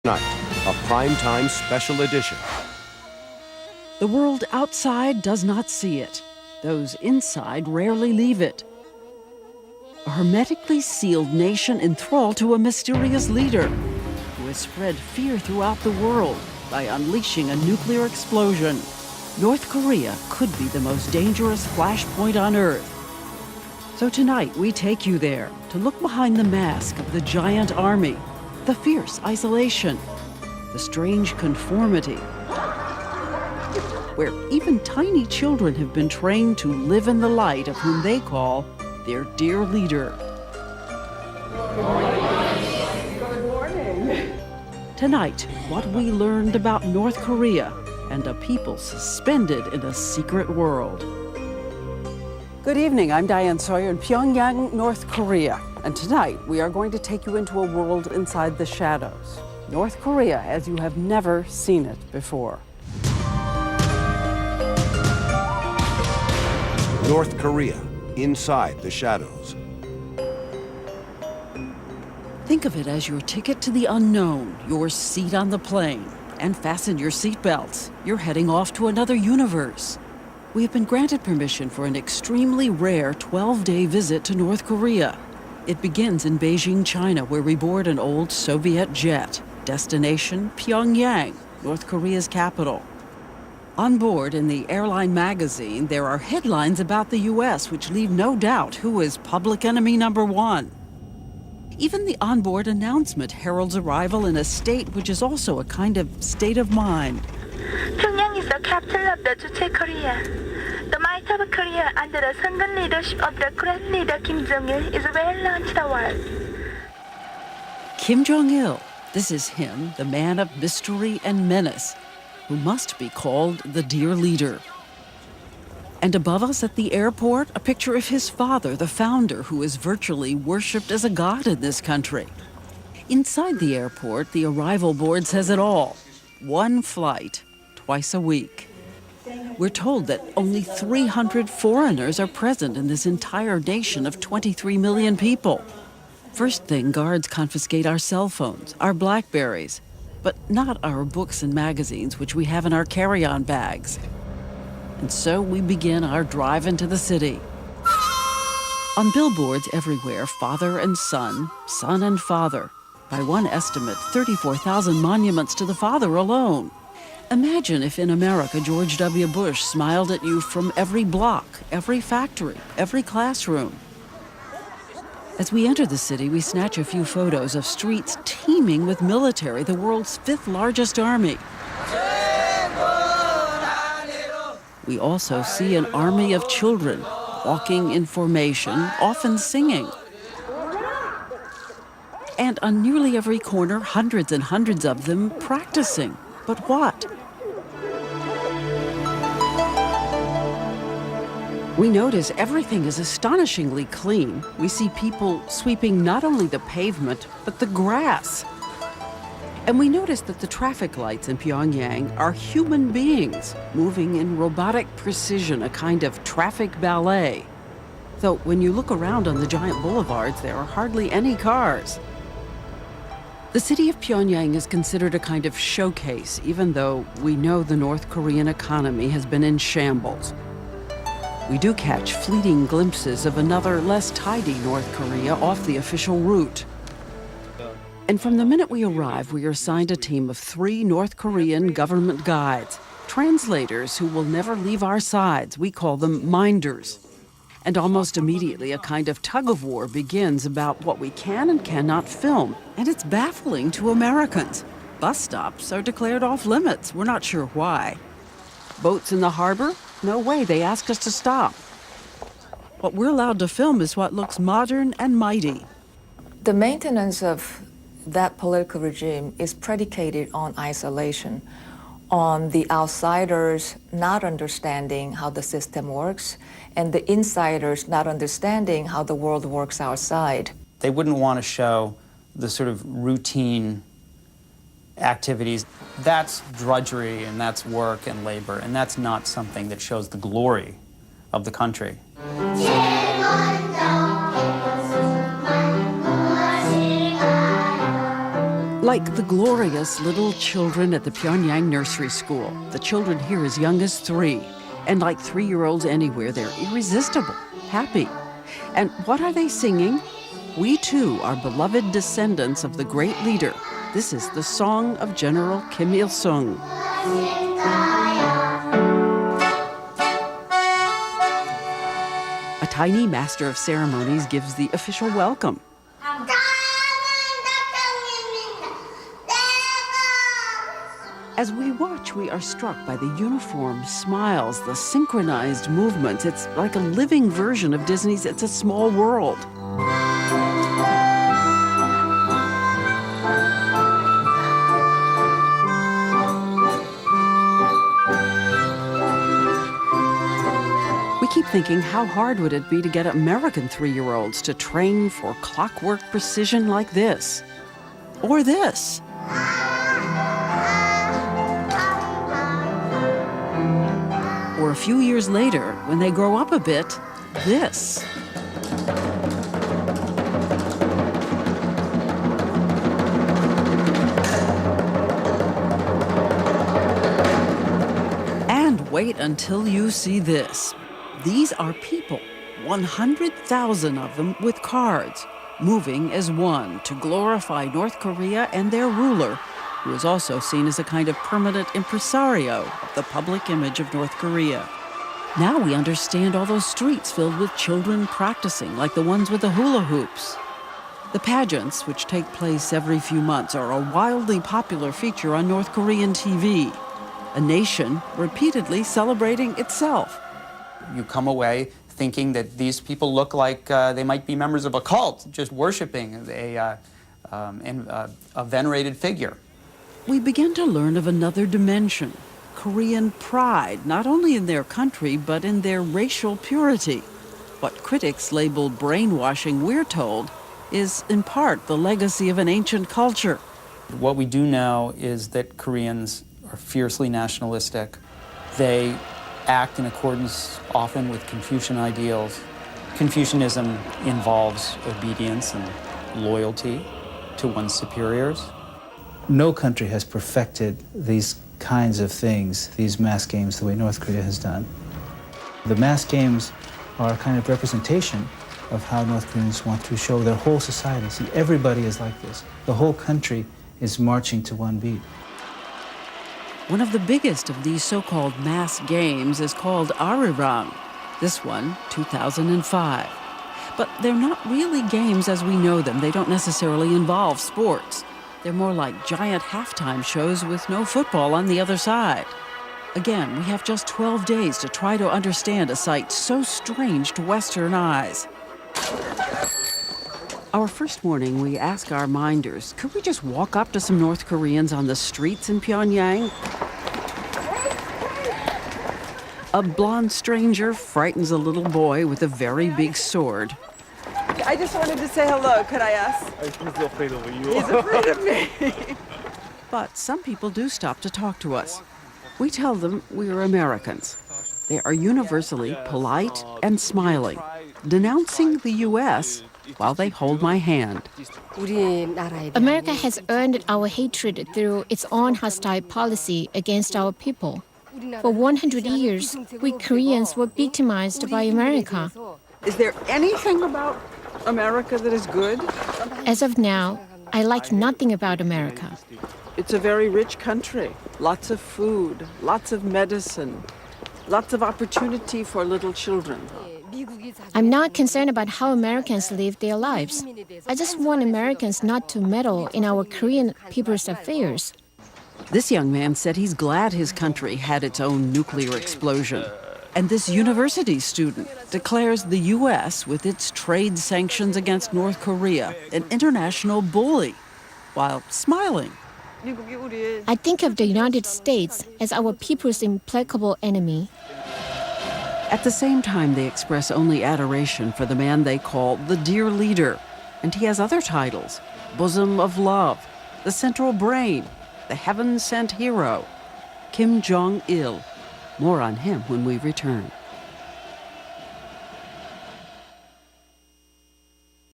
Night, a primetime special edition. The world outside does not see it. Those inside rarely leave it. A hermetically sealed nation enthralled to a mysterious leader who has spread fear throughout the world by unleashing a nuclear explosion. North Korea could be the most dangerous flashpoint on Earth. So tonight we take you there to look behind the mask of the giant army, the fierce isolation, the strange conformity, where even tiny children have been trained to live in the light of whom they call their dear leader. Good morning. Tonight, what we learned about North Korea and a people suspended in a secret world. Good evening, I'm Diane Sawyer in Pyongyang, North Korea. And tonight, we are going to take you into a world inside the shadows. North Korea as you have never seen it before. North Korea, inside the shadows. Think of it as your ticket to the unknown, your seat on the plane. And fasten your seatbelts. You're heading off to another universe. We have been granted permission for an extremely rare 12-day visit to North Korea. It begins in Beijing, China, where we board an old Soviet jet. Destination, Pyongyang, North Korea's capital. On board, in the airline magazine, there are headlines about the U.S. which leave no doubt who is public enemy number one. Even the onboard announcement heralds arrival in a state which is also a kind of state of mind. Pyongyang is the capital of the Juche Korea. The might of Korea under the sunken leadership of the great leader Kim Jong-il is well known to the world. Kim Jong-il, this is him, the man of mystery and menace, who must be called the dear leader. And above us at the airport, a picture of his father, the founder, who is virtually worshipped as a god in this country. Inside the airport, the arrival board says it all. One flight, twice a week. We're told that only 300 foreigners are present in this entire nation of 23 million people. First thing, guards confiscate our cell phones, our Blackberries, but not our books and magazines, which we have in our carry-on bags. And so we begin our drive into the city. On billboards everywhere, father and son, son and father. By one estimate, 34,000 monuments to the father alone. Imagine if in America George W. Bush smiled at you from every block, every factory, every classroom. As we enter the city, we snatch a few photos of streets teeming with military, the world's fifth largest army. We also see an army of children walking in formation, often singing. And on nearly every corner, hundreds and hundreds of them practicing. But what? We notice everything is astonishingly clean. We see people sweeping not only the pavement, but the grass. And we notice that the traffic lights in Pyongyang are human beings moving in robotic precision, a kind of traffic ballet. Though when you look around on the giant boulevards, there are hardly any cars. The city of Pyongyang is considered a kind of showcase, even though we know the North Korean economy has been in shambles. We do catch fleeting glimpses of another, less tidy North Korea off the official route. And from the minute we arrive, we are assigned a team of 3 North Korean government guides, translators who will never leave our sides. We call them minders. And almost immediately, a kind of tug-of-war begins about what we can and cannot film. And it's baffling to Americans. Bus stops are declared off-limits. We're not sure why. Boats in the harbor? No way, they asked us to stop. What we're allowed to film is what looks modern and mighty. The maintenance of that political regime is predicated on isolation, on the outsiders not understanding how the system works, and the insiders not understanding how the world works outside. They wouldn't want to show the sort of routine activities. That's drudgery and that's work and labor, and that's not something that shows the glory of the country. Like the glorious little children at the Pyongyang nursery school, the children here as young as 3. And like 3-year-olds anywhere, they're irresistible, happy. And what are they singing? We too are beloved descendants of the great leader. This is the song of General Kim Il-sung. A tiny master of ceremonies gives the official welcome. As we watch, we are struck by the uniform smiles, the synchronized movements. It's like a living version of Disney's It's a Small World. We keep thinking, how hard would it be to get American 3-year-olds to train for clockwork precision like this? Or this? Or a few years later, when they grow up a bit, this. And wait until you see this. These are people, 100,000 of them with cards, moving as one to glorify North Korea and their ruler, who is also seen as a kind of permanent impresario of the public image of North Korea. Now we understand all those streets filled with children practicing, like the ones with the hula hoops. The pageants, which take place every few months, are a wildly popular feature on North Korean TV. A nation repeatedly celebrating itself. You come away thinking that these people look like they might be members of a cult, just worshiping a venerated figure. We begin to learn of another dimension, Korean pride, not only in their country, but in their racial purity. What critics label brainwashing, we're told, is in part the legacy of an ancient culture. What we do know is that Koreans are fiercely nationalistic. They act in accordance often with Confucian ideals. Confucianism involves obedience and loyalty to one's superiors. No country has perfected these kinds of things, these mass games, the way North Korea has done. The mass games are a kind of representation of how North Koreans want to show their whole society. See, everybody is like this. The whole country is marching to one beat. One of the biggest of these so-called mass games is called Arirang. This one, 2005. But they're not really games as we know them. They don't necessarily involve sports. They're more like giant halftime shows with no football on the other side. Again, we have just 12 days to try to understand a sight so strange to Western eyes. Our first morning, we ask our minders, could we just walk up to some North Koreans on the streets in Pyongyang? A blonde stranger frightens a little boy with a very big sword. I just wanted to say hello. Could I ask? He's afraid of you. He's afraid of me. But some people do stop to talk to us. We tell them we are Americans. They are universally polite and smiling, denouncing the U.S. while they hold my hand. America has earned our hatred through its own hostile policy against our people. For 100 years, we Koreans were victimized by America. Is there anything about America that is good? As of now, I like nothing about America. It's a very rich country. Lots of food, lots of medicine, lots of opportunity for little children. I'm not concerned about how Americans live their lives. I just want Americans not to meddle in our Korean people's affairs. This young man said he's glad his country had its own nuclear explosion. And this university student declares the U.S., with its trade sanctions against North Korea, an international bully, while smiling. I think of the United States as our people's implacable enemy. At the same time, they express only adoration for the man they call the Dear Leader. And he has other titles: Bosom of Love, the Central Brain, the Heaven-Sent Hero, Kim Jong-il. More on him when we return.